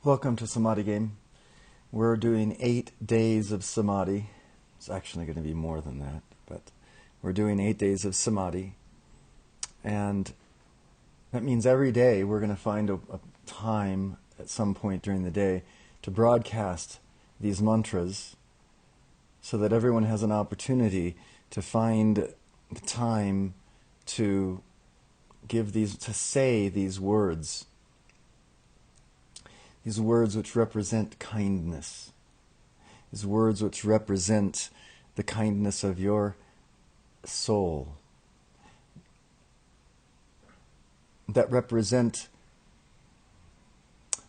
Welcome to Samadhi Game. We're doing 8 days of Samadhi. It's actually going to be more than that, but we're doing 8 days of Samadhi. And that means every day we're going to find a time at some point during the day to broadcast these mantras so that everyone has an opportunity to find the time to say these words. These words which represent kindness. These words which represent the kindness of your soul. That represent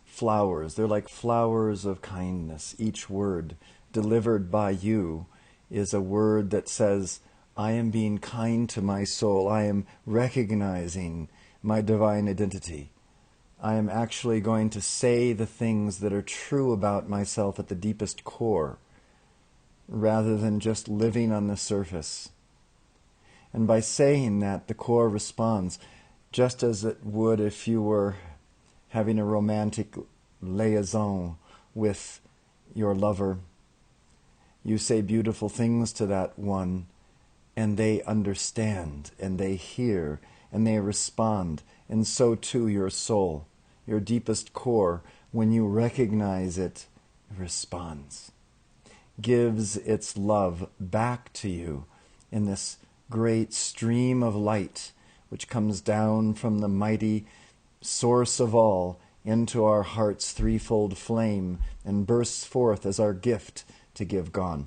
flowers. They're like flowers of kindness. Each word delivered by you is a word that says, I am being kind to my soul. I am recognizing my divine identity. I am actually going to say the things that are true about myself at the deepest core, rather than just living on the surface. And by saying that, the core responds, just as it would if you were having a romantic liaison with your lover. You say beautiful things to that one, and they understand, and they hear, and they respond. And so too your soul, your deepest core, when you recognize it, responds. Gives its love back to you in this great stream of light which comes down from the mighty source of all into our heart's threefold flame and bursts forth as our gift to give gone.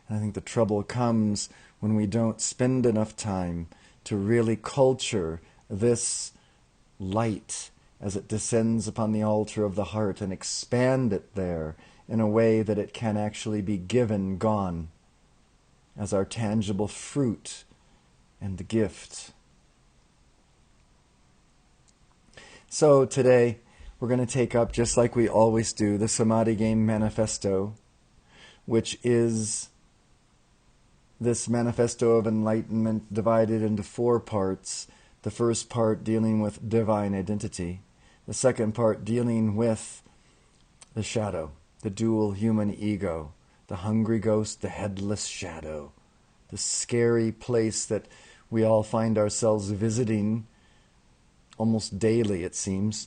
And I think the trouble comes when we don't spend enough time to really culture this light as it descends upon the altar of the heart and expand it there in a way that it can actually be given gone as our tangible fruit and gift. So today we're going to take up, just like we always do, the Samadhi Game Manifesto, which is this manifesto of enlightenment divided into 4 parts. The first part dealing with divine identity. The second part dealing with the shadow, the dual human ego, the hungry ghost, the headless shadow, the scary place that we all find ourselves visiting almost daily, it seems,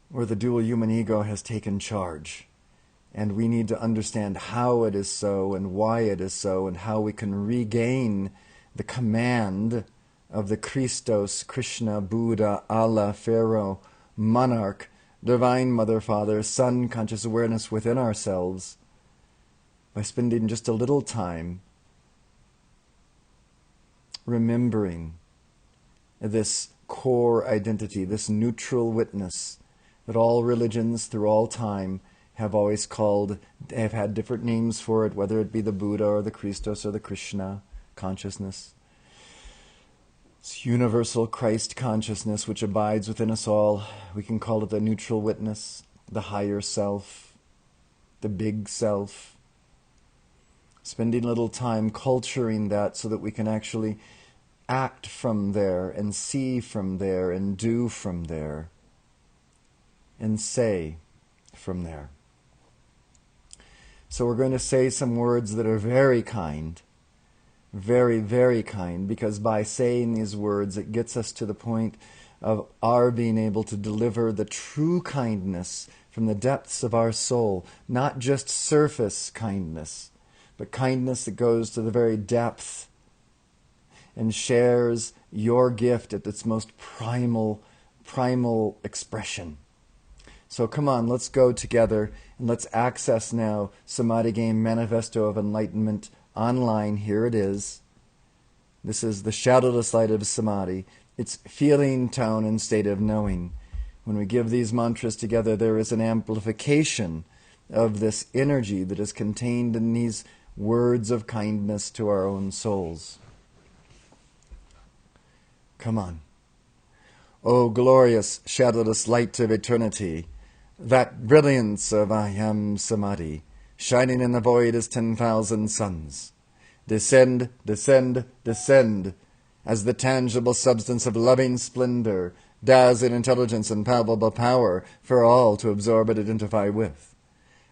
where the dual human ego has taken charge. And we need to understand how it is so and why it is so and how we can regain the command of the Christos, Krishna, Buddha, Allah, Pharaoh, Monarch, Divine Mother, Father, Son, conscious awareness within ourselves by spending just a little time remembering this core identity, this neutral witness that all religions through all time have always called, have had different names for it, whether it be the Buddha or the Christos or the Krishna consciousness. It's universal Christ consciousness which abides within us all. We can call it the neutral witness, the higher self, the big self. Spending a little time culturing that so that we can actually act from there and see from there and do from there and say from there. So we're going to say some words that are very kind, very, very kind, because by saying these words, it gets us to the point of our being able to deliver the true kindness from the depths of our soul, not just surface kindness, but kindness that goes to the very depth and shares your gift at its most primal expression. So come on, let's go together and let's access now Samadhi Game Manifesto of Enlightenment online. Here it is. This is the shadowless light of Samadhi. It's feeling, tone, and state of knowing. When we give these mantras together, there is an amplification of this energy that is contained in these words of kindness to our own souls. Come on. O glorious shadowless light of eternity, that brilliance of I Am Samadhi, shining in the void as 10,000 suns. Descend, descend, descend, as the tangible substance of loving splendor, dazzling intelligence and palpable power for all to absorb and identify with,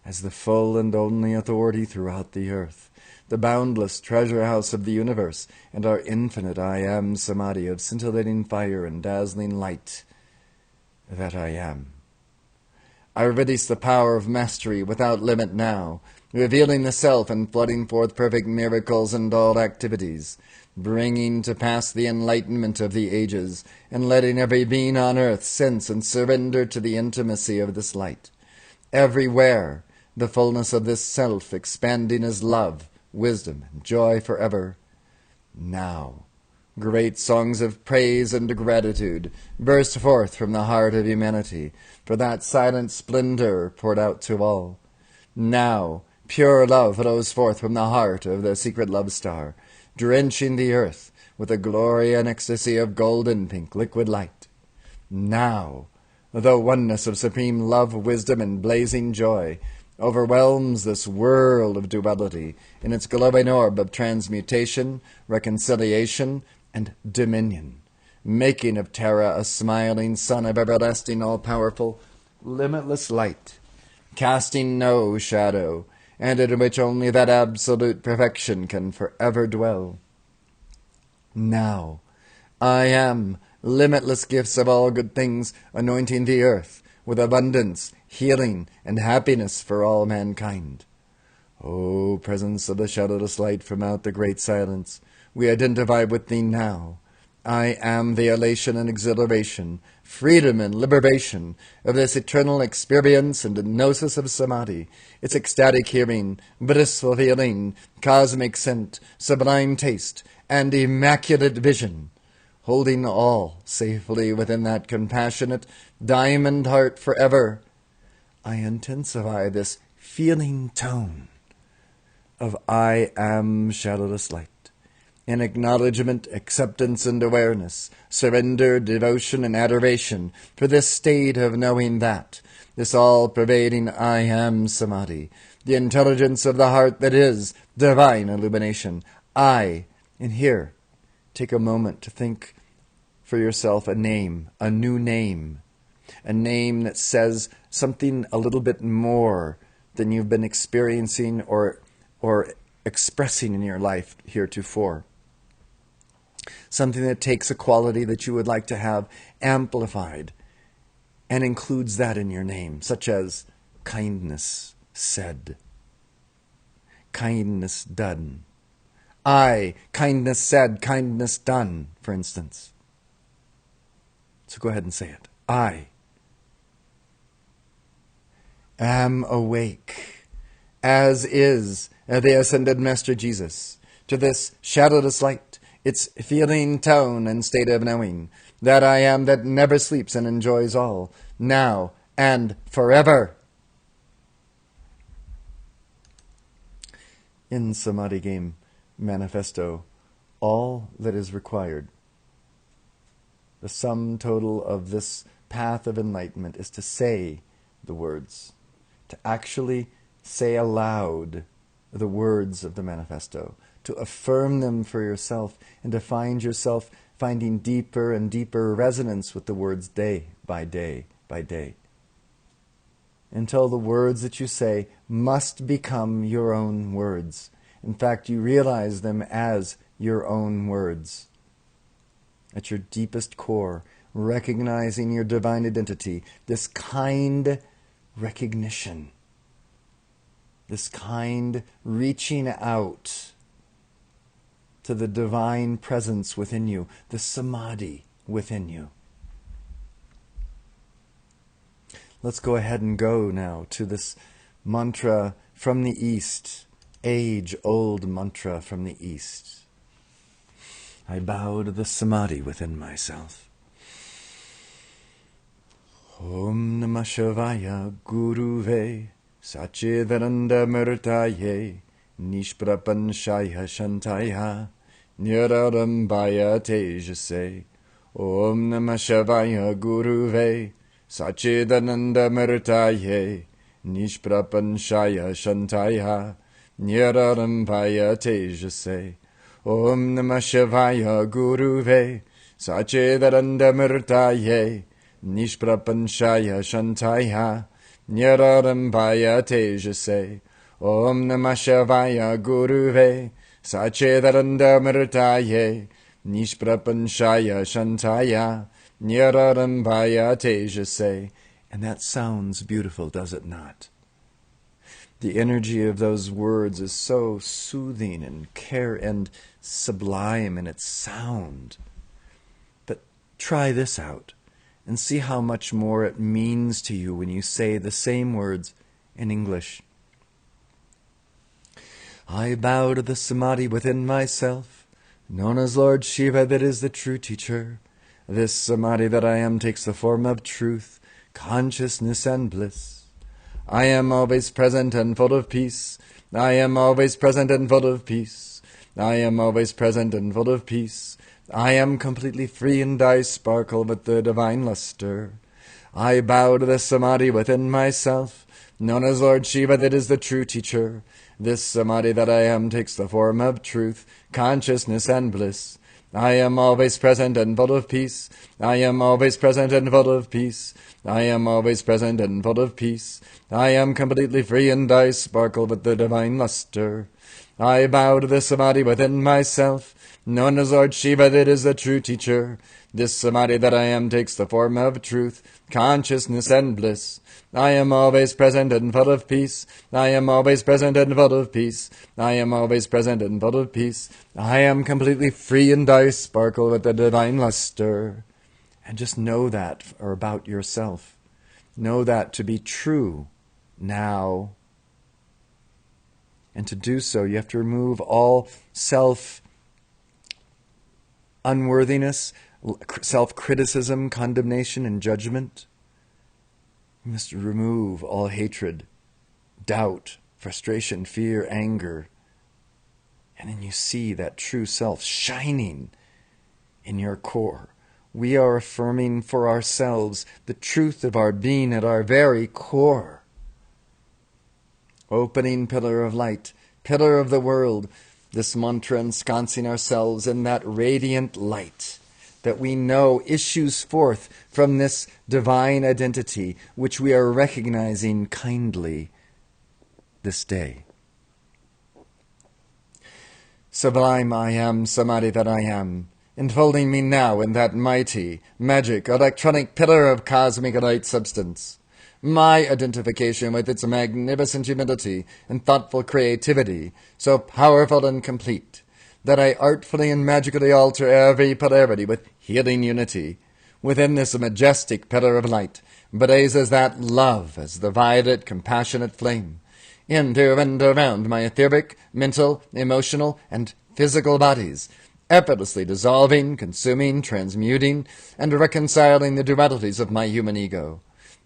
as the full and only authority throughout the earth, the boundless treasure house of the universe, and our infinite I Am Samadhi of scintillating fire and dazzling light, that I am. I release the power of mastery without limit now, revealing the self and flooding forth perfect miracles and all activities, bringing to pass the enlightenment of the ages, and letting every being on earth sense and surrender to the intimacy of this light. Everywhere, the fullness of this self expanding as love, wisdom, and joy forever. Now, great songs of praise and gratitude burst forth from the heart of humanity for that silent splendor poured out to all. Now, pure love flows forth from the heart of the secret love star, drenching the earth with a glory and ecstasy of golden pink liquid light. Now, the oneness of supreme love, wisdom, and blazing joy overwhelms this world of duality in its glowing orb of transmutation, reconciliation, and dominion, making of Terra a smiling sun of everlasting, all-powerful, limitless light, casting no shadow, and in which only that absolute perfection can forever dwell. Now, I am limitless gifts of all good things, anointing the earth with abundance, healing, and happiness for all mankind. O presence of the shadowless light from out the great silence, we identify with thee now. I am the elation and exhilaration, freedom and liberation of this eternal experience and gnosis of samadhi, its ecstatic hearing, blissful feeling, cosmic scent, sublime taste, and immaculate vision, holding all safely within that compassionate diamond heart forever. I intensify this feeling tone of I am shadowless light, in acknowledgement, acceptance, and awareness, surrender, devotion, and adoration for this state of knowing that, this all-pervading I am samadhi, the intelligence of the heart that is divine illumination. And here, take a moment to think for yourself a name, a new name, a name that says something a little bit more than you've been experiencing or expressing in your life heretofore. Something that takes a quality that you would like to have amplified and includes that in your name, such as kindness said, kindness done. Kindness said, kindness done, for instance. So go ahead and say it. I am awake, as is the ascended Master Jesus, to this shadowless light, its feeling tone and state of knowing, that I am that never sleeps and enjoys all, now and forever. In Samadhi Game Manifesto, all that is required, the sum total of this path of enlightenment, is to say the words, to actually say aloud the words of the manifesto, to affirm them for yourself, and to find yourself finding deeper and deeper resonance with the words day by day by day, until the words that you say must become your own words. In fact, you realize them as your own words. At your deepest core, recognizing your divine identity, this kind recognition, this kind reaching out to the divine presence within you, the samadhi within you. Let's go ahead and go now to this mantra from the East, age-old mantra from the East. I bow to the samadhi within myself. Om Namah Shivaya Guruve Satchidananda Murtaye Nishprapanshaya Shantaya Nirarambaya Tejase. Om Namah Shivaya Guruve Satchidananda Murtaye Nishprapanshaya Shantaya Nirarambaya Tejase. Om Namah Shivaya Guruve Sachidanandamrtaye Nishprapanchaya Shantaya Nyararambhaya Tejase Om Namah Shivaya Guruve Sachidanandamrtaye Nishprapanchaya Shantaya Nyararambhaya Tejase. And that sounds beautiful, does it not? The energy of those words is so soothing and and sublime in its sound. But try this out and see how much more it means to you when you say the same words in English. I bow to the samadhi within myself, known as Lord Shiva, that is the true teacher. This samadhi that I am takes the form of truth, consciousness, and bliss. I am always present and full of peace. I am always present and full of peace. I am always present and full of peace. I am completely free and I sparkle with the divine luster. I bow to the samadhi within myself, known as Lord Shiva, that is the true teacher. This samadhi that I am takes the form of truth, consciousness, and bliss. I am always present and full of peace. I am always present and full of peace. I am always present and full of peace. I am completely free and I sparkle with the divine luster. I bow to the samadhi within myself, known as Lord Shiva, that is the true teacher. This samadhi that I am takes the form of truth, consciousness, and bliss. I am always present and full of peace. I am always present and full of peace. I am always present and full of peace. I am completely free and I sparkle with the divine luster. And just know that or about yourself. Know that to be true now. And to do so, you have to remove all self-unworthiness, self-criticism, condemnation, and judgment. You must remove all hatred, doubt, frustration, fear, anger. And then you see that true self shining in your core. We are affirming for ourselves the truth of our being at our very core. Opening pillar of light, pillar of the world, this mantra ensconcing ourselves in that radiant light that we know issues forth from this divine identity which we are recognizing kindly this day. Sublime I am, samadhi that I am, enfolding me now in that mighty, magic, electronic pillar of cosmic light substance. My identification with its magnificent humility and thoughtful creativity, so powerful and complete, that I artfully and magically alter every polarity with healing unity. Within this majestic pillar of light blazes that love as the violet, compassionate flame, into and around my etheric, mental, emotional, and physical bodies, effortlessly dissolving, consuming, transmuting, and reconciling the dualities of my human ego,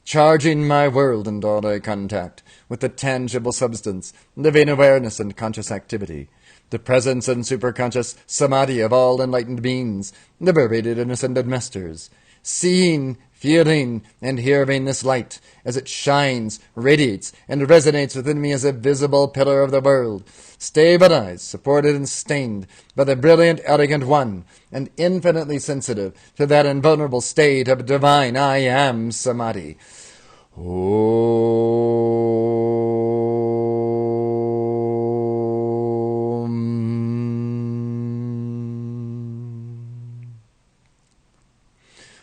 charging my world and all I contact with the tangible substance, living awareness and conscious activity, the presence and superconscious samadhi of all enlightened beings, liberated and ascended masters, seeing, feeling, and hearing this light as it shines, radiates, and resonates within me as a visible pillar of the world, stabilized, supported, and sustained by the brilliant, elegant one, and infinitely sensitive to that invulnerable state of divine I am samadhi.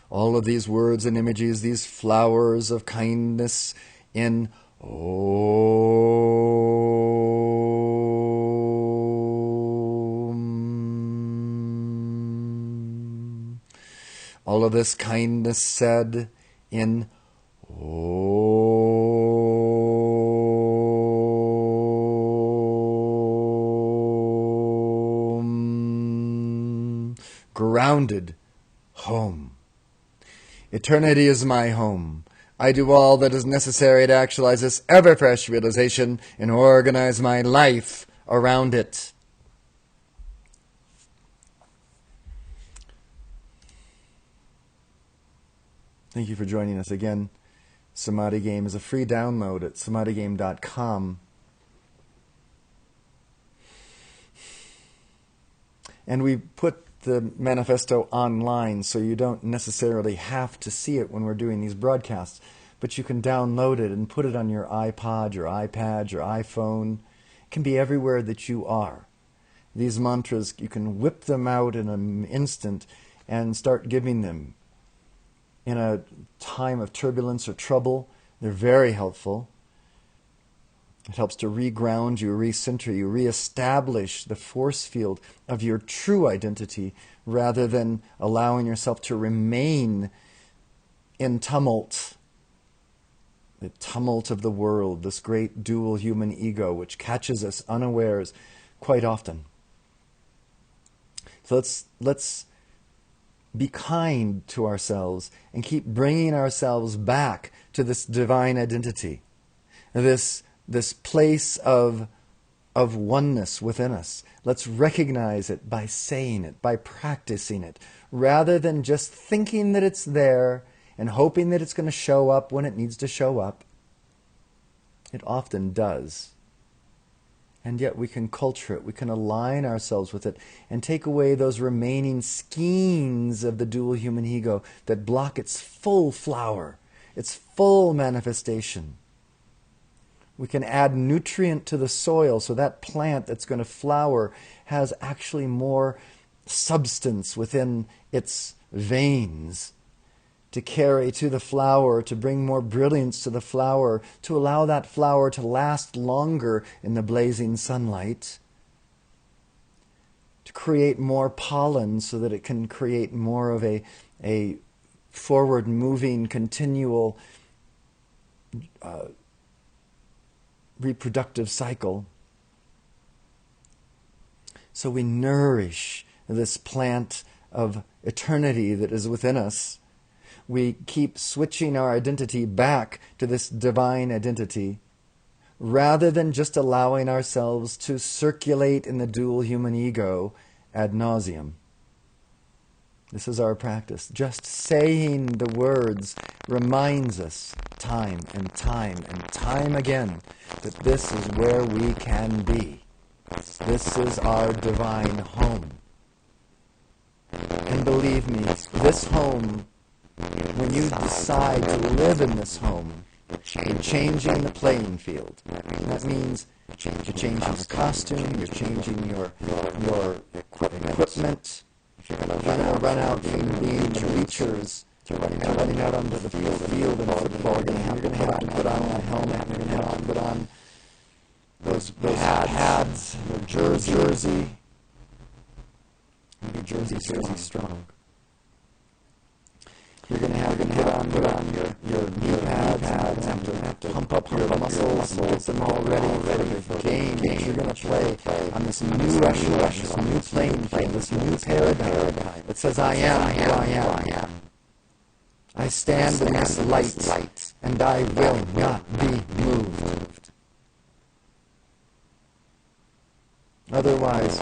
All of these words and images, these flowers of kindness in Om. All of this kindness said in Om. Grounded home. Eternity is my home. I do all that is necessary to actualize this ever-fresh realization and organize my life around it. Thank you for joining us again. Samadhi Game is a free download at samadhigame.com. And we put the manifesto online, so you don't necessarily have to see it when we're doing these broadcasts, but you can download it and put it on your iPod, your iPad, your iPhone. It can be everywhere that you are. These mantras, you can whip them out in an instant and start giving them. In a time of turbulence or trouble, they're very helpful. It helps to reground you, recenter you, reestablish the force field of your true identity rather than allowing yourself to remain in tumult. The tumult of the world, this great dual human ego which catches us unawares quite often. So let's be kind to ourselves and keep bringing ourselves back to this divine identity, this place of oneness within us. Let's recognize it by saying it, by practicing it, rather than just thinking that it's there and hoping that it's going to show up when it needs to show up. It often does. And yet we can culture it, we can align ourselves with it and take away those remaining skeins of the dual human ego that block its full flower, its full manifestation. We can add nutrient to the soil so that plant that's going to flower has actually more substance within its veins to carry to the flower, to bring more brilliance to the flower, to allow that flower to last longer in the blazing sunlight, to create more pollen so that it can create more of a forward-moving, continual reproductive cycle. So we nourish this plant of eternity that is within us. We keep switching our identity back to this divine identity rather than just allowing ourselves to circulate in the dual human ego ad nauseum. This is our practice. Just saying the words reminds us time and time and time again that this is where we can be. This is our divine home. And believe me, this home, when you decide to live in this home, you're changing the playing field. And that means you're changing your costume, you're changing your equipment. You're going to run out from being bleachers to running out onto the field in football. You're going to have to put on a helmet. You're going to have to put on those pads, your jersey. Your jersey's really strong. You're going to have to put on your knee pads and have to pump up your muscles and get them all ready for the game that you're going to play on this new rush, this new playing field, this new paradigm that says, I am who I am. I stand in this light, and I will not be moved. Otherwise,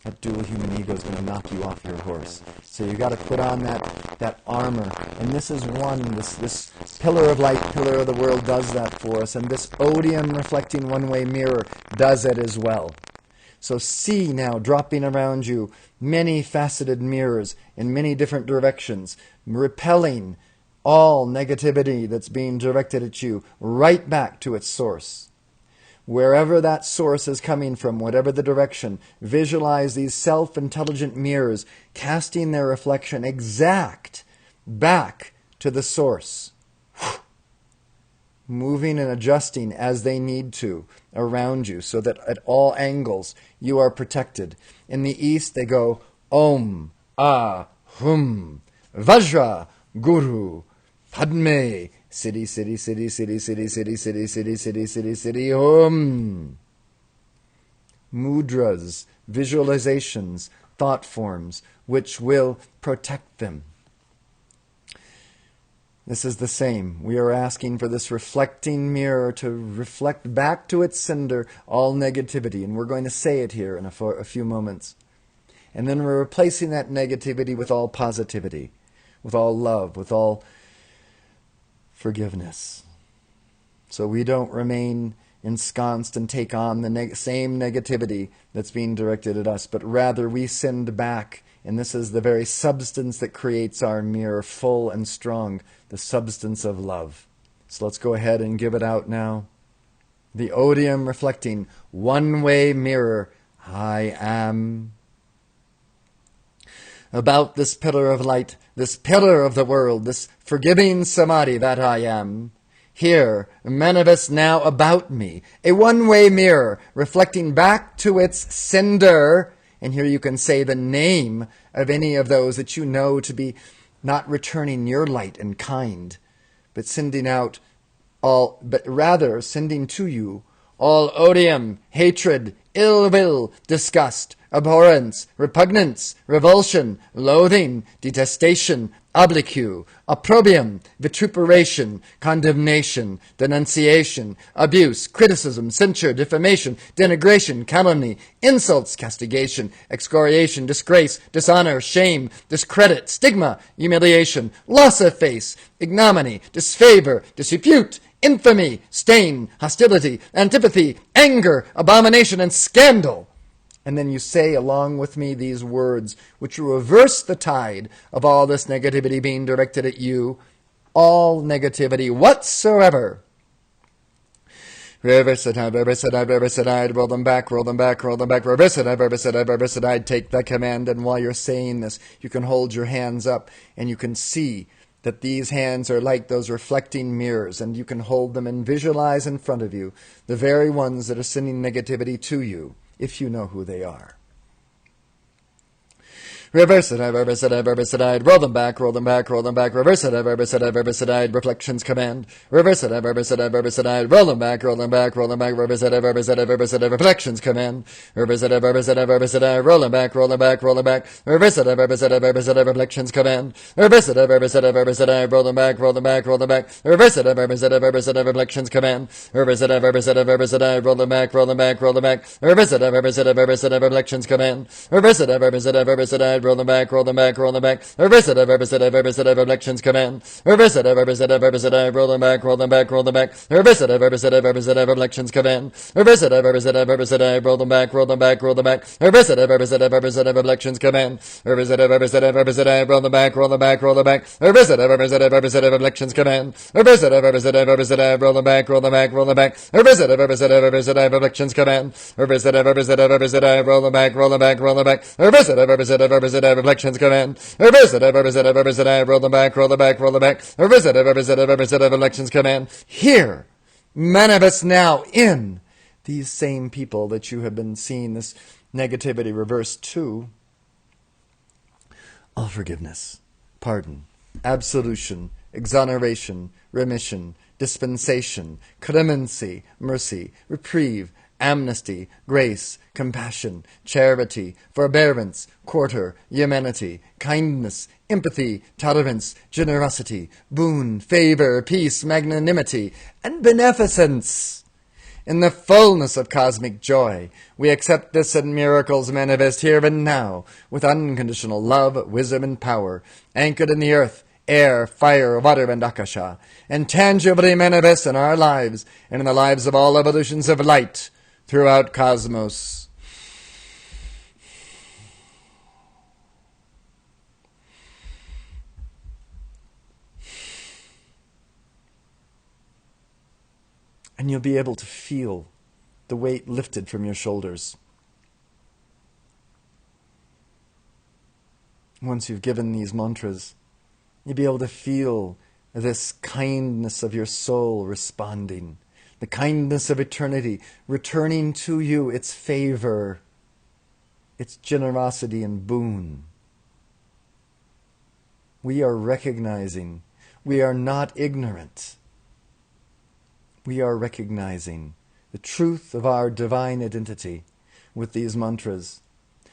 that dual human ego is going to knock you off your horse. So you've got to put on that armor. And this is this pillar of light, pillar of the world does that for us. And this odium reflecting one-way mirror does it as well. So see now, dropping around you, many faceted mirrors in many different directions, repelling all negativity that's being directed at you right back to its source. Wherever that source is coming from, whatever the direction, visualize these self-intelligent mirrors casting their reflection exact back to the source. Moving and adjusting as they need to around you so that at all angles you are protected. In the East they go Om, Ah, Hum, Vajra, Guru, Padme, Siddhi, Siddhi, Siddhi, Siddhi, Siddhi, Siddhi, Siddhi, Siddhi, Siddhi, Siddhi, Siddhi, Om. Mudras, visualizations, thought forms, which will protect them. This is the same. We are asking for this reflecting mirror to reflect back to its sender all negativity, and we're going to say it here in a few moments. And then we're replacing that negativity with all positivity, with all love, with all forgiveness. So we don't remain ensconced and take on the same negativity that's being directed at us, but rather we send back. And this is the very substance that creates our mirror, full and strong, the substance of love. So let's go ahead and give it out now. The odium reflecting, one-way mirror, I am. About this pillar of light, this pillar of the world, this forgiving samadhi that I am. Here, manifest now about me, a one-way mirror, reflecting back to its sender. And here you can say the name of any of those that you know to be not returning your light and kind, but sending out all, but rather sending to you all odium, hatred, ill will, disgust, abhorrence, repugnance, revulsion, loathing, detestation, obloquy, opprobrium, vituperation, condemnation, denunciation, abuse, criticism, censure, defamation, denigration, calumny, insults, castigation, excoriation, disgrace, dishonor, shame, discredit, stigma, humiliation, loss of face, ignominy, disfavor, disrepute, infamy, stain, hostility, antipathy, anger, abomination, and scandal. And then you say along with me these words, which will reverse the tide of all this negativity being directed at you, all negativity whatsoever. Reverse it, roll them back, roll them back, roll them back, reverse it, take the command. And while you're saying this, you can hold your hands up and you can see that these hands are like those reflecting mirrors, and you can hold them and visualize in front of you the very ones that are sending negativity to you, if you know who they are. Reverse it, roll them back, roll them back, roll them back, reverse it, reflections command. Reverse it, roll them back, roll them back, roll them back, reverse it, reflections command. Reverse it, roll them back, roll them back, roll them back, reverse it, reflections command. Reverse it, roll them back, roll them back, roll them back, reverse it, reflections command. Reverse it, roll them back, roll them back, roll them back, reverse it, reflections command. Reverse it, roll them back, roll them back, roll them back, reverse it, reflections command. Reverse it, roll them back, roll them back, roll them back, reverse it, reflections command. Reverse it, roll them back, roll them back, roll them back, reverse it, reflections command. Reverse it, roll them back, roll them back, roll them back, reverse it, reflections command. Reverse it, roll them back, roll them back, roll them back, reverse it, reflections command. Reverse it, roll them back, roll them back, roll them back, reverse it, reflections command. Reverse it, roll them back, roll them back, roll them back, reverse it, reflections command. Here, manifest now in these same people that you have been seeing this negativity reversed to, all forgiveness, pardon, absolution, exoneration, remission, dispensation, clemency, mercy, reprieve, amnesty, grace, compassion, charity, forbearance, quarter, humanity, kindness, empathy, tolerance, generosity, boon, favor, peace, magnanimity, and beneficence. In the fullness of cosmic joy, we accept this and miracles manifest here and now, with unconditional love, wisdom, and power, anchored in the earth, air, fire, water, and akasha, and tangibly manifest in our lives and in the lives of all evolutions of light throughout cosmos. And you'll be able to feel the weight lifted from your shoulders. Once you've given these mantras, you'll be able to feel this kindness of your soul responding. The kindness of eternity returning to you its favor, its generosity and boon. We are recognizing we are not ignorant. We are recognizing the truth of our divine identity with these mantras.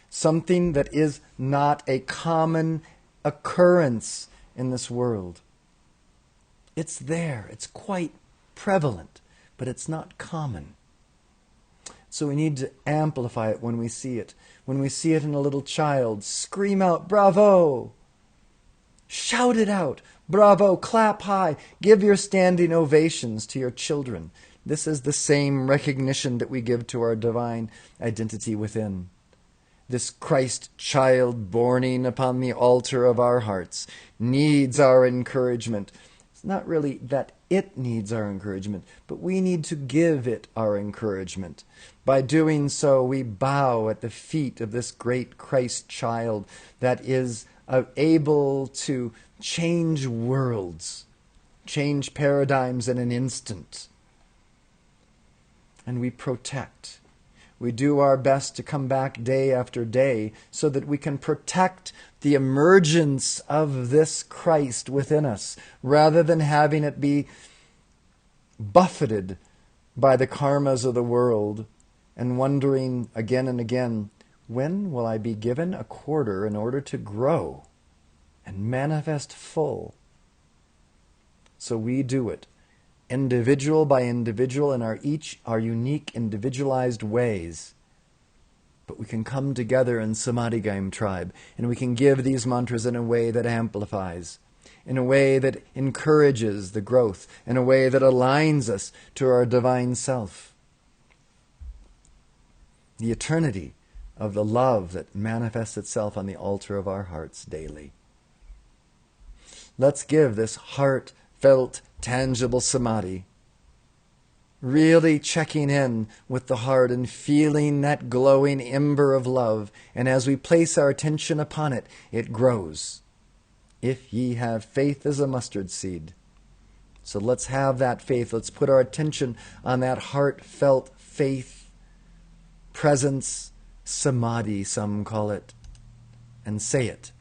Something that is not a common occurrence in this world. It's there. It's quite prevalent. But it's not common. So we need to amplify it when we see it. When we see it in a little child, scream out, bravo! Shout it out, bravo, clap high. Give your standing ovations to your children. This is the same recognition that we give to our divine identity within. This Christ child borning upon the altar of our hearts needs our encouragement. It's not really that it needs our encouragement, but we need to give it our encouragement. By doing so, we bow at the feet of this great Christ child that is able to change worlds, change paradigms in an instant. And we protect. We do our best to come back day after day so that we can protect the emergence of this Christ within us, rather than having it be buffeted by the karmas of the world and wondering again and again, when will I be given a quarter in order to grow and manifest full? So we do it, individual by individual, in our unique individualized ways. But we can come together in Samadhigam tribe, and we can give these mantras in a way that amplifies, in a way that encourages the growth, in a way that aligns us to our divine self. The eternity of the love that manifests itself on the altar of our hearts daily. Let's give this heartfelt, tangible samadhi, really checking in with the heart and feeling that glowing ember of love. And as we place our attention upon it, it grows. If ye have faith as a mustard seed. So let's have that faith. Let's put our attention on that heartfelt faith, presence, samadhi, some call it, and say it.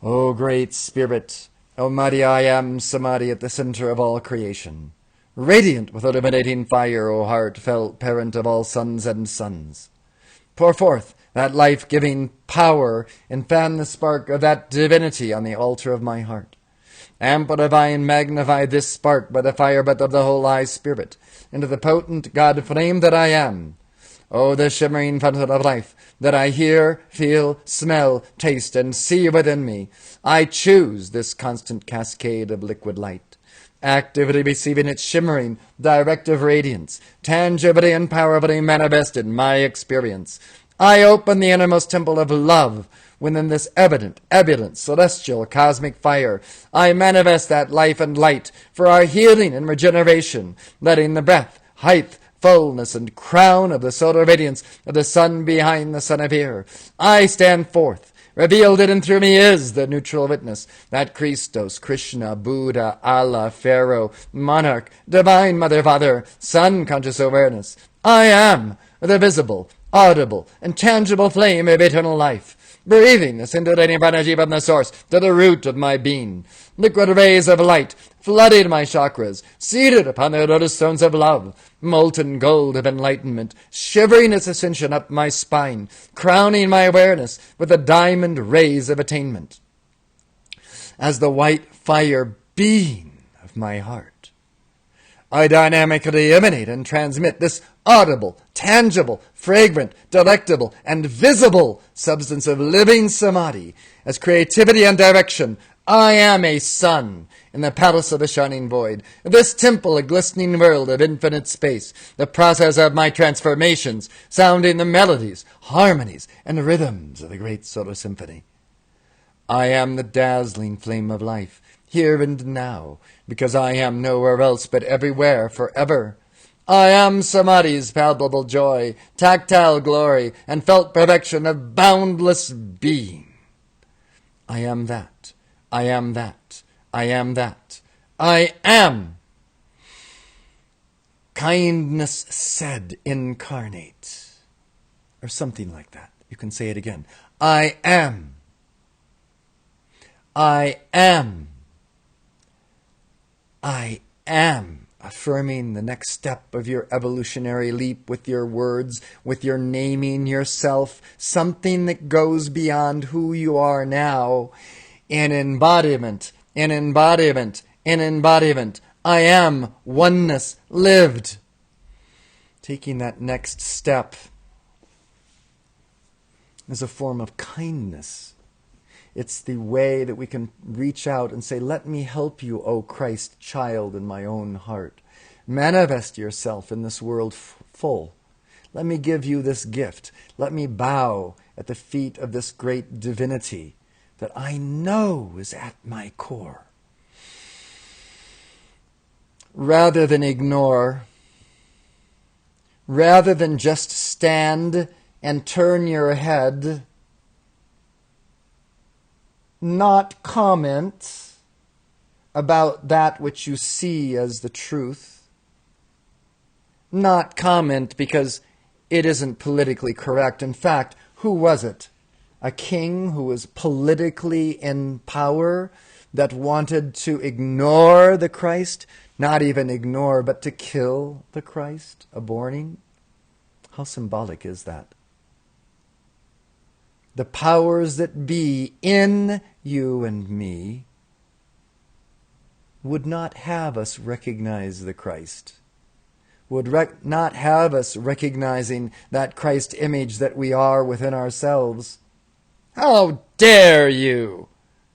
O great Spirit, O mighty I am Samadhi at the center of all creation, radiant with illuminating fire, O heartfelt parent of all sons and sons, pour forth that life-giving power and fan the spark of that divinity on the altar of my heart. Amplify and magnify this spark by the fire breath of the Holy Spirit into the potent God flame that I am. O the shimmering fountain of life that I hear, feel, smell, taste, and see within me, I choose this constant cascade of liquid light, actively receiving its shimmering, directive radiance, tangibly and powerfully manifested in my experience. I open the innermost temple of love within this evident, celestial, cosmic fire. I manifest that life and light for our healing and regeneration, letting the breadth, height, fullness, and crown of the solar radiance of the sun behind the sun appear. I stand forth. Revealed in and through me is the neutral witness, that Christos, Krishna, Buddha, Allah, Pharaoh, Monarch, Divine Mother, Father, Sun conscious awareness. I am the visible, audible, and tangible flame of eternal life, breathing the scintillating energy from the source to the root of my being. Liquid rays of light flooded my chakras, seated upon the lotus stones of love, molten gold of enlightenment, shivering its ascension up my spine, crowning my awareness with the diamond rays of attainment. As the white fire being of my heart, I dynamically emanate and transmit this audible, tangible, fragrant, delectable, and visible substance of living samadhi as creativity and direction. I am a sun in the palace of the shining void, this temple a glistening world of infinite space, the process of my transformations, sounding the melodies, harmonies, and rhythms of the great solar symphony. I am the dazzling flame of life, here and now, because I am nowhere else but everywhere forever. I am Samadhi's palpable joy, tactile glory, and felt perfection of boundless being. I am that. I am that. I am that. I am. Kindness said incarnate. Or something like that. You can say it again. I am. I am. I am. Affirming the next step of your evolutionary leap with your words, with your naming yourself, something that goes beyond who you are now. In embodiment, in embodiment, in embodiment. I am oneness lived. Taking that next step is a form of kindness. It's the way that we can reach out and say, let me help you, O Christ child in my own heart. Manifest yourself in this world full. Let me give you this gift. Let me bow at the feet of this great divinity that I know is at my core. Rather than ignore, rather than just stand and turn your head, not comment about that which you see as the truth, not comment because it isn't politically correct. In fact, who was it? A king who was politically in power that wanted to ignore the Christ? Not even ignore, but to kill the Christ, aborting? How symbolic is that? The powers that be in you and me would not have us recognize the Christ, would not have us recognizing that Christ image that we are within ourselves. How dare you,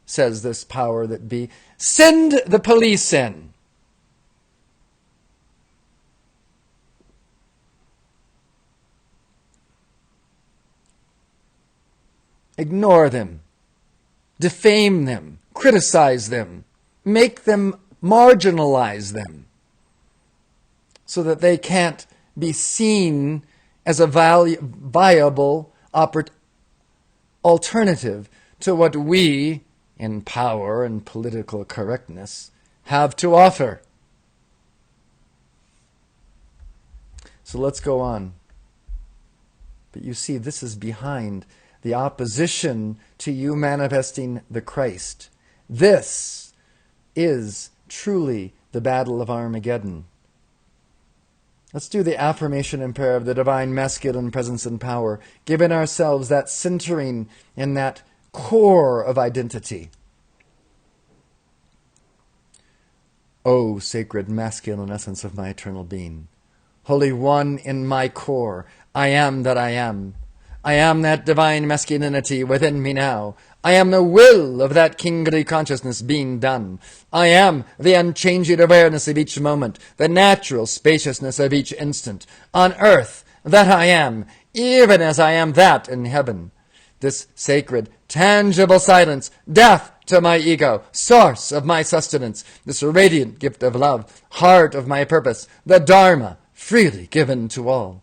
says this power that be, send the police in. Ignore them, defame them, criticize them, make them marginalize them so that they can't be seen as a viable alternative to what we, in power and political correctness, have to offer. So let's go on. But you see, this is behind the opposition to you manifesting the Christ. This is truly the battle of Armageddon. Let's do the affirmation and prayer of the divine masculine presence and power, giving ourselves that centering in that core of identity. O sacred masculine essence of my eternal being, Holy One in my core, I am that I am. I am that divine masculinity within me now. I am the will of that kingly consciousness being done. I am the unchanging awareness of each moment, the natural spaciousness of each instant. On earth, that I am, even as I am that in heaven. This sacred, tangible silence, death to my ego, source of my sustenance, this radiant gift of love, heart of my purpose, the Dharma, freely given to all.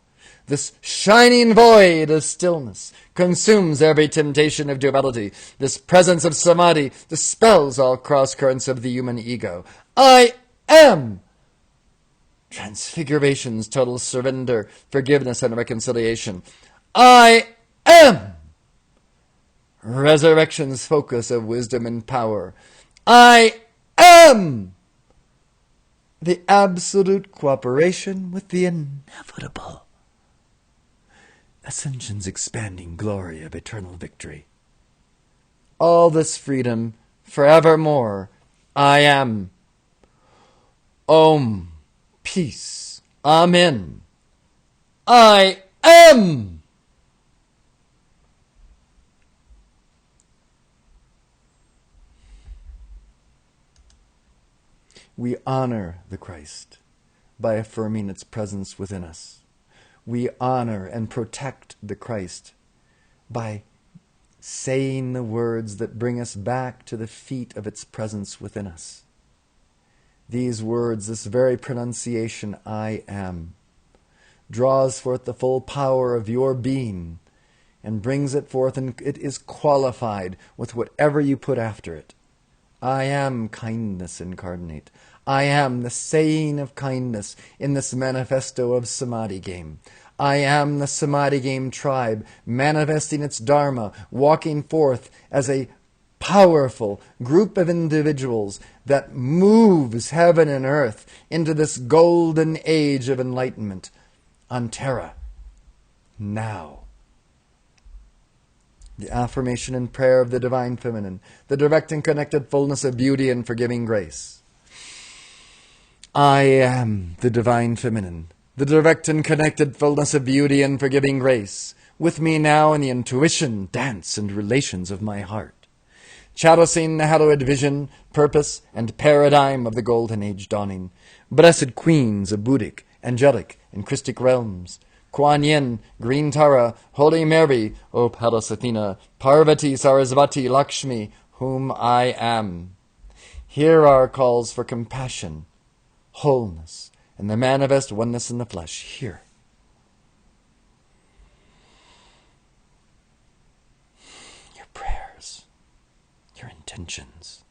This shining void of stillness consumes every temptation of duality. This presence of samadhi dispels all cross-currents of the human ego. I am transfiguration's total surrender, forgiveness, and reconciliation. I am resurrection's focus of wisdom and power. I am the absolute cooperation with the inevitable. Ascension's expanding glory of eternal victory. All this freedom forevermore I am. Om. Peace. Amen. I am. We honor the Christ by affirming its presence within us. We honor and protect the Christ by saying the words that bring us back to the feet of its presence within us. These words, this very pronunciation, I am, draws forth the full power of your being and brings it forth, and it is qualified with whatever you put after it. I am kindness incarnate. I am the saying of kindness in this manifesto of Samadhi Game. I am the Samadhi Game tribe, manifesting its Dharma, walking forth as a powerful group of individuals that moves heaven and earth into this golden age of enlightenment on Terra now. The affirmation and prayer of the Divine Feminine, the direct and connected fullness of beauty and forgiving grace. I am the Divine Feminine, the direct and connected fullness of beauty and forgiving grace, with me now in the intuition, dance, and relations of my heart. Chaliceing the hallowed vision, purpose, and paradigm of the Golden Age dawning. Blessed queens of Buddhic, angelic, and Christic realms. Kuan Yin, Green Tara, Holy Mary, O Pallas Athena, Parvati, Sarasvati, Lakshmi, whom I am. Here are calls for compassion, wholeness, and the manifest oneness in the flesh. Here. Your prayers, your intentions.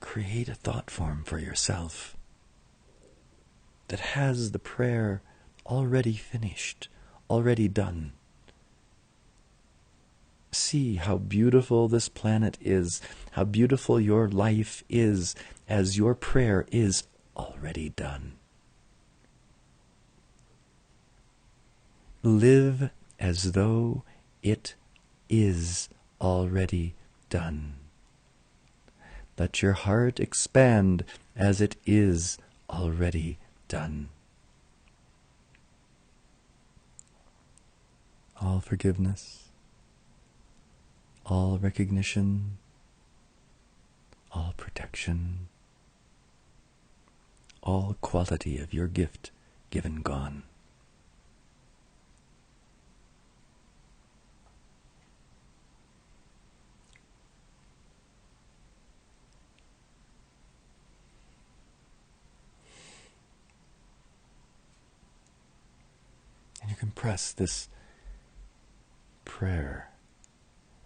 Create a thought form for yourself that has the prayer already finished, already done. See how beautiful this planet is, how beautiful your life is, as your prayer is already done. Live as though it is already done. Let your heart expand as it is already done. All forgiveness, all recognition, all protection, all quality of your gift given gone. And you can press this prayer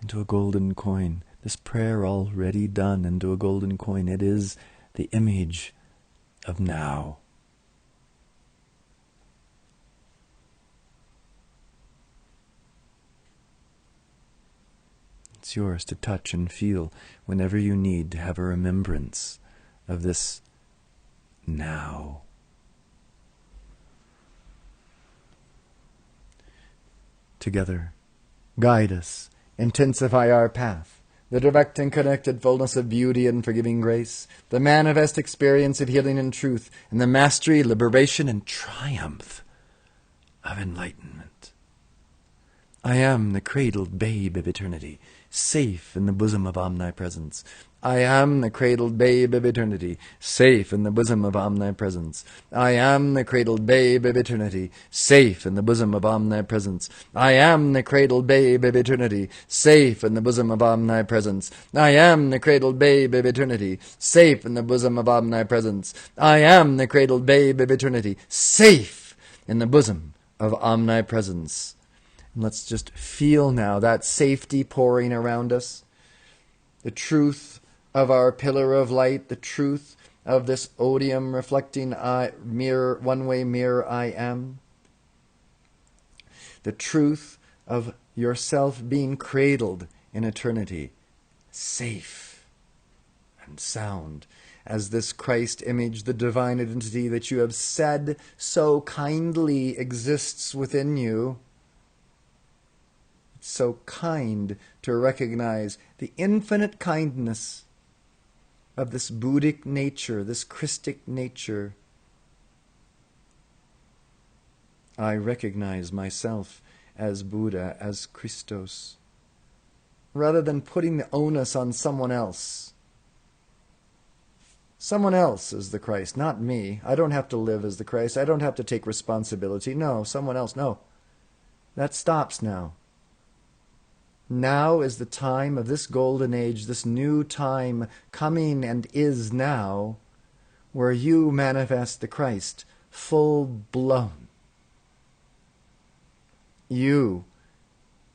into a golden coin. This prayer already done into a golden coin. It is the image of now. It's yours to touch and feel whenever you need to have a remembrance of this now. Together, guide us, intensify our path, the direct and connected fullness of beauty and forgiving grace, the manifest experience of healing and truth, and the mastery, liberation, and triumph of enlightenment. I am the cradled babe of eternity, safe in the bosom of omnipresence. I am the cradled babe of eternity, safe in the bosom of omnipresence. I am the cradled babe of eternity, safe in the bosom of omnipresence. I am the cradled babe of eternity, safe in the bosom of omnipresence. I am the cradled babe of eternity, safe in the bosom of omnipresence. I am the cradled babe of eternity, safe in the bosom of omnipresence. And let's just feel now that safety pouring around us, the truth of our pillar of light, the truth of this odium reflecting mirror, one-way mirror I am, the truth of yourself being cradled in eternity, safe and sound, as this Christ image, the divine identity that you have said so kindly exists within you. It's so kind to recognize the infinite kindness of this Buddhic nature, this Christic nature. I recognize myself as Buddha, as Christos, rather than putting the onus on someone else. Someone else is the Christ, not me. I don't have to live as the Christ. I don't have to take responsibility. No, someone else. No. That stops now. Now is the time of this golden age, this new time coming and is now, where you manifest the Christ, full blown. You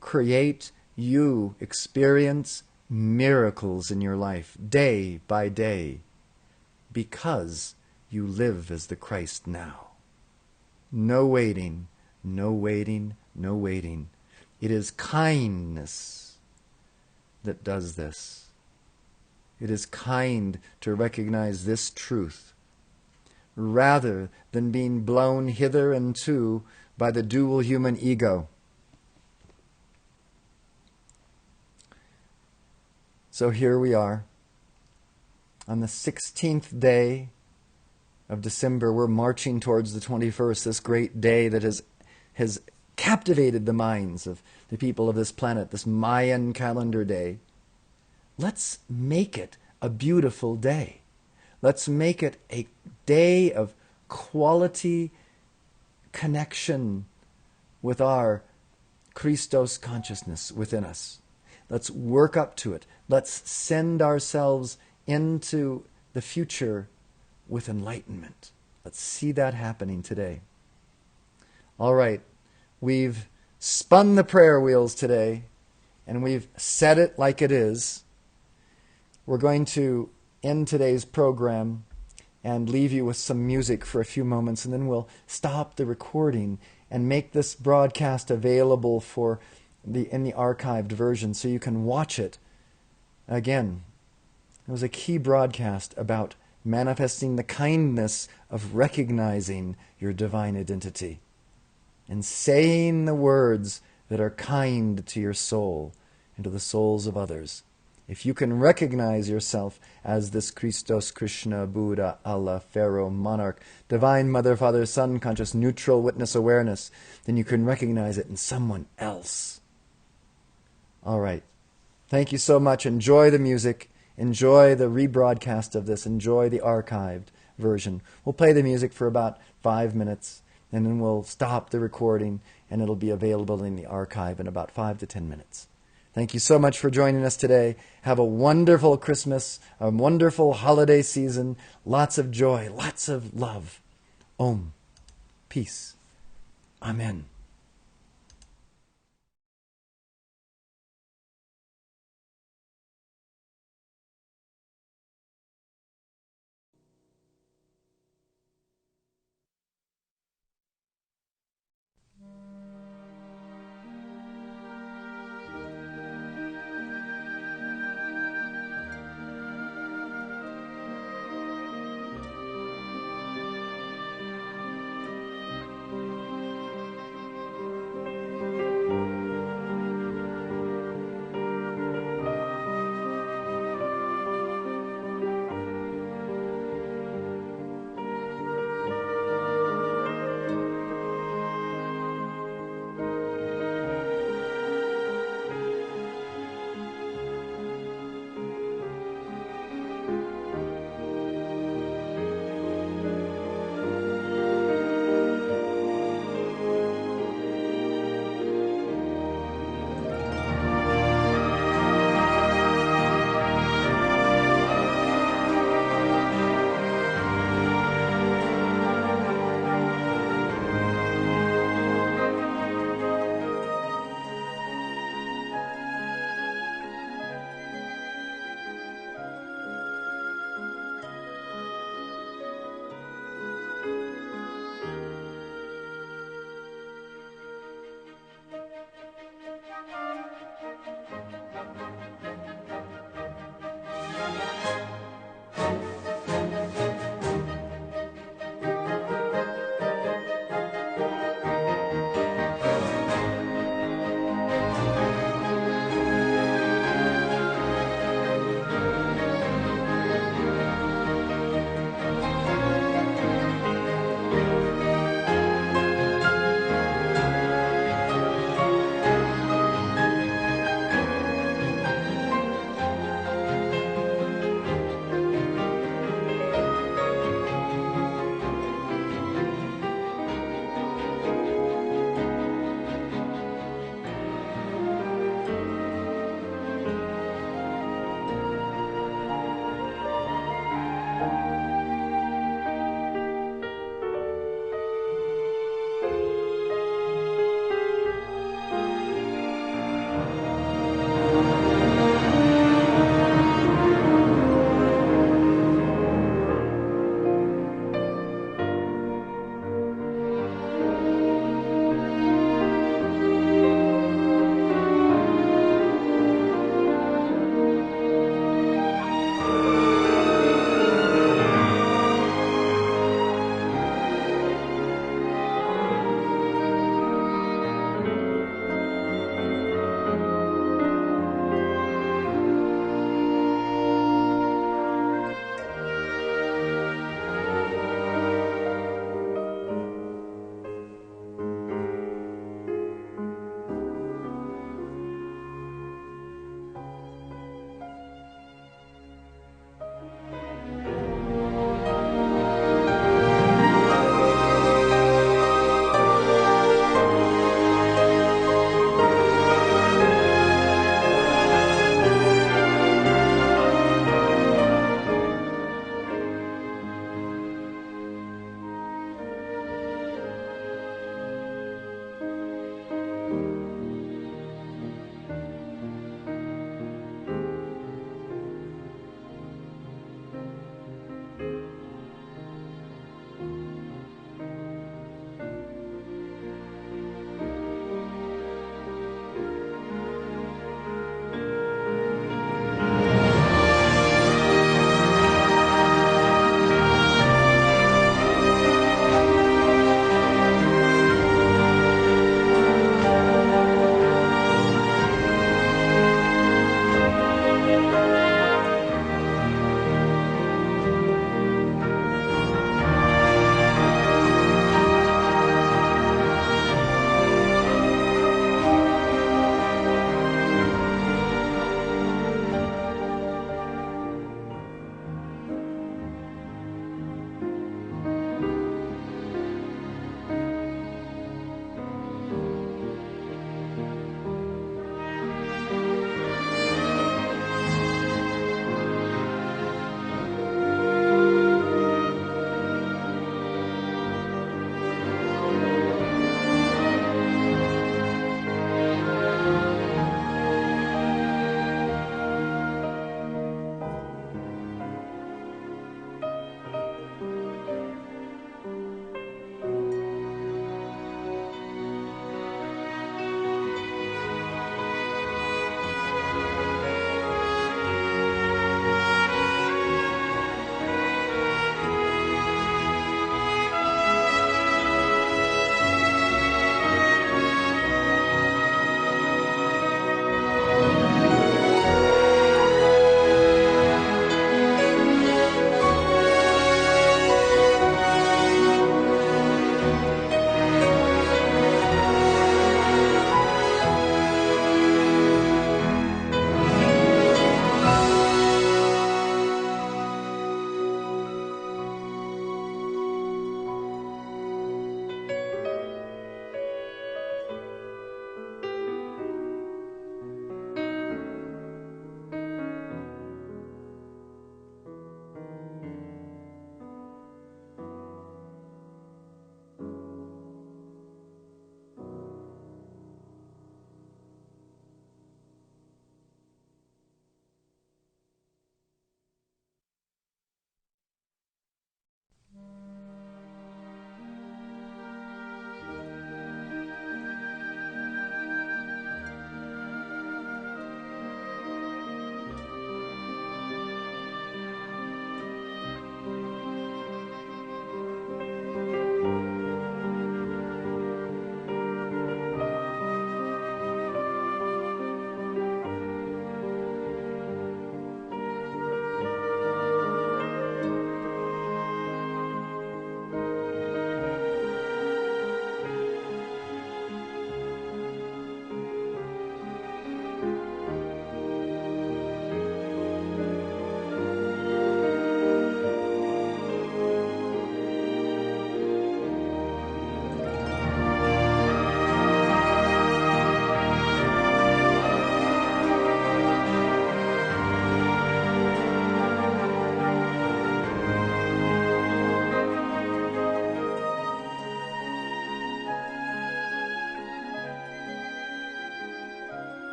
create, you experience miracles in your life, day by day, because you live as the Christ now. No waiting, no waiting, no waiting. It is kindness that does this. It is kind to recognize this truth, rather than being blown hither and to by the dual human ego. So here we are, on the 16th day of December. We're marching towards the 21st, this great day that has captivated the minds of the people of this planet, this Mayan calendar day. Let's make it a beautiful day. Let's make it a day of quality connection with our Christos consciousness within us. Let's work up to it. Let's send ourselves into the future with enlightenment. Let's see that happening today. All right, we've spun the prayer wheels today, and we've said it like it is. We're going to end today's program and leave you with some music for a few moments, and then we'll stop the recording and make this broadcast available in the archived version so you can watch it again. It was a key broadcast about manifesting the kindness of recognizing your divine identity and saying the words that are kind to your soul and to the souls of others. If you can recognize yourself as this Christos, Krishna, Buddha, Allah, Pharaoh, Monarch, Divine Mother, Father, Son, conscious, neutral witness awareness, then you can recognize it in someone else. All right. Thank you so much. Enjoy the music. Enjoy the rebroadcast of this. Enjoy the archived version. We'll play the music for about 5 minutes, and then we'll stop the recording, and it'll be available in the archive in about 5 to 10 minutes. Thank you so much for joining us today. Have a wonderful Christmas, a wonderful holiday season, lots of joy, lots of love. Om. Peace. Amen.